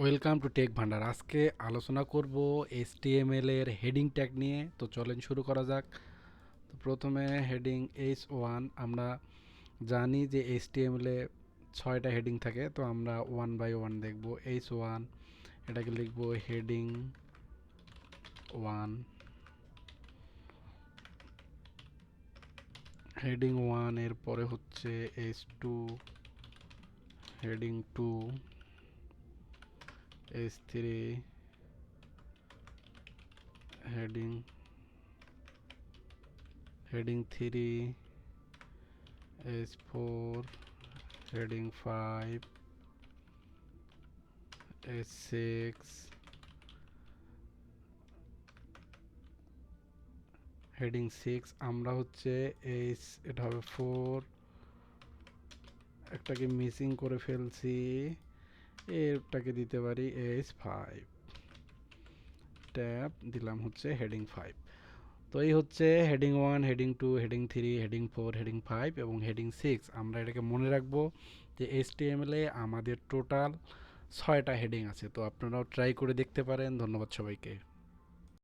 Welcome to take ভান্ডার। আজকে আলোচনা করব HTML এর হেডিং ট্যাগ নিয়ে। তো চলেন শুরু করা যাক। তো প্রথমে হেডিং H1। আমরা জানি যে HTML এ 6টা হেডিং থাকে, তো আমরা ওয়ান বাই ওয়ান দেখব। H1 এটাকে লিখব হেডিং 1। হেডিং 1 এর পরে হচ্ছে H2, heading 2, H3, heading 3, H4, heading 5, H6, heading 6। আমরা হচ্ছে এটা হবে 4, একটাকে মিসিং করে ফেলছি, এটাকে দিতে পারি H5, ট্যাব দিলাম হচ্ছে হেডিং 5। তো এই হচ্ছে heading 1, heading 2, heading 3, heading 4, heading 5 এবং হেডিং 6। আমরা এটাকে মনে রাখবো যে HTML এ আমাদের টোটাল 6টা হেডিং আছে। তো আপনারাও ট্রাই করে দেখতে পারেন। ধন্যবাদ সবাইকে।